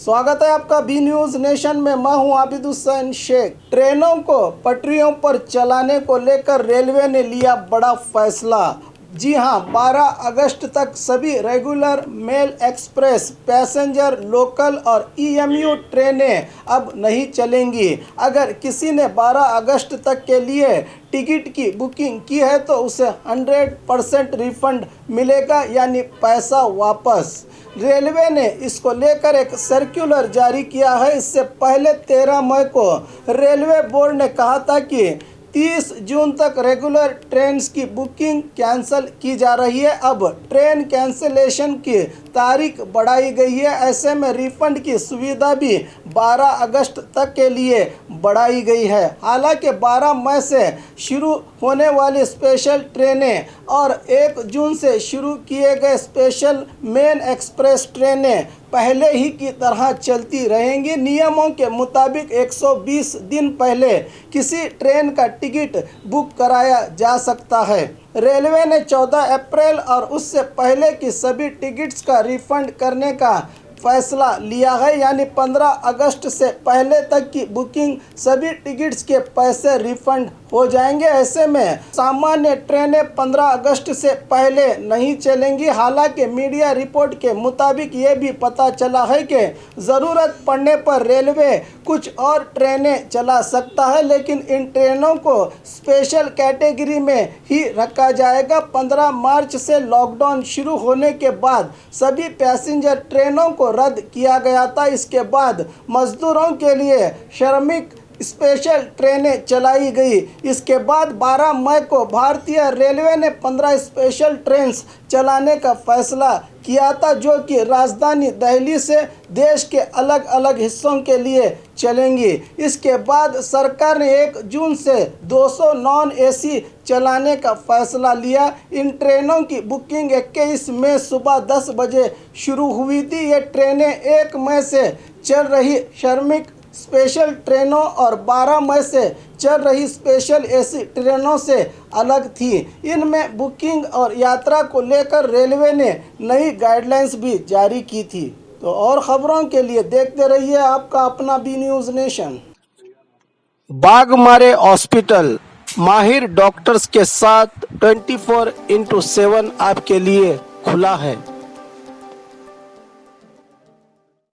स्वागत है आपका बी न्यूज़ नेशन में। मैं हूं आबिद हुसैन शेख। ट्रेनों को पटरियों पर चलाने को लेकर रेलवे ने लिया बड़ा फैसला। जी हां, 12 अगस्त तक सभी regular, mail express, passenger, local और ईएमयू ट्रेनें अब नहीं चलेंगी। अगर किसी ने 12 अगस्त तक के लिए टिकट की बुकिंग की है तो उसे 100% रिफंड मिलेगा, यानी पैसा वापस। रेलवे ने इसको लेकर एक सर्कुलर जारी किया है। इससे पहले 13 मई को रेलवे बोर्ड ने कहा था कि 30 जून तक रेगुलर ट्रेन की बुकिंग कैंसिल की जा रही है। अब ट्रेन कैंसिलेशन की तारीख बढ़ाई गई है। ऐसे में रिफंड की सुविधा भी 12 अगस्त तक के लिए बढ़ाई गई है। हालांकि 12 मई से शुरू होने वाली स्पेशल ट्रेनें और 1 जून से शुरू किए गए स्पेशल मेन एक्सप्रेस ट्रेनें पहले ही की तरह चलती रहेंगी। नियमों के मुताबिक 120 दिन पहले किसी ट्रेन का टिकट बुक कराया जा सकता है। रेलवे ने 14 अप्रैल और उससे पहले की सभी टिकट्स का रिफंड करने का फैसला लिया है, यानी 15 अगस्त से पहले तक की बुकिंग सभी टिकट्स के पैसे रिफंड हो जाएंगे। ऐसे में सामान्य ट्रेनें 15 अगस्त से पहले नहीं चलेंगी। हालांकि मीडिया रिपोर्ट के मुताबिक ये भी पता चला है कि ज़रूरत पड़ने पर रेलवे कुछ और ट्रेनें चला सकता है, लेकिन इन ट्रेनों को स्पेशल कैटेगरी में ही रखा जाएगा। 15 मार्च से लॉकडाउन शुरू होने के बाद सभी पैसेंजर ट्रेनों को रद्द किया गया था। इसके बाद मजदूरों के लिए श्रमिक स्पेशल ट्रेनें चलाई गई। इसके बाद 12 मई को भारतीय रेलवे ने 15 स्पेशल ट्रेन चलाने का फैसला किया था, जो कि राजधानी दिल्ली से देश के अलग अलग हिस्सों के लिए चलेंगी। इसके बाद सरकार ने 1 जून से 200 नॉन एसी चलाने का फैसला लिया। इन ट्रेनों की बुकिंग 21 मई सुबह 10 बजे शुरू हुई थी। ये ट्रेनें 1 मई से चल रही श्रमिक स्पेशल ट्रेनों और 12 मई से चल रही स्पेशल एसी ट्रेनों से अलग थी। इनमें बुकिंग और यात्रा को लेकर रेलवे ने नई गाइडलाइंस भी जारी की थी। तो और खबरों के लिए देखते रहिए आपका अपना B news nation. Bagmare hospital माहिर डॉक्टर्स के साथ 24x7 आपके लिए खुला है।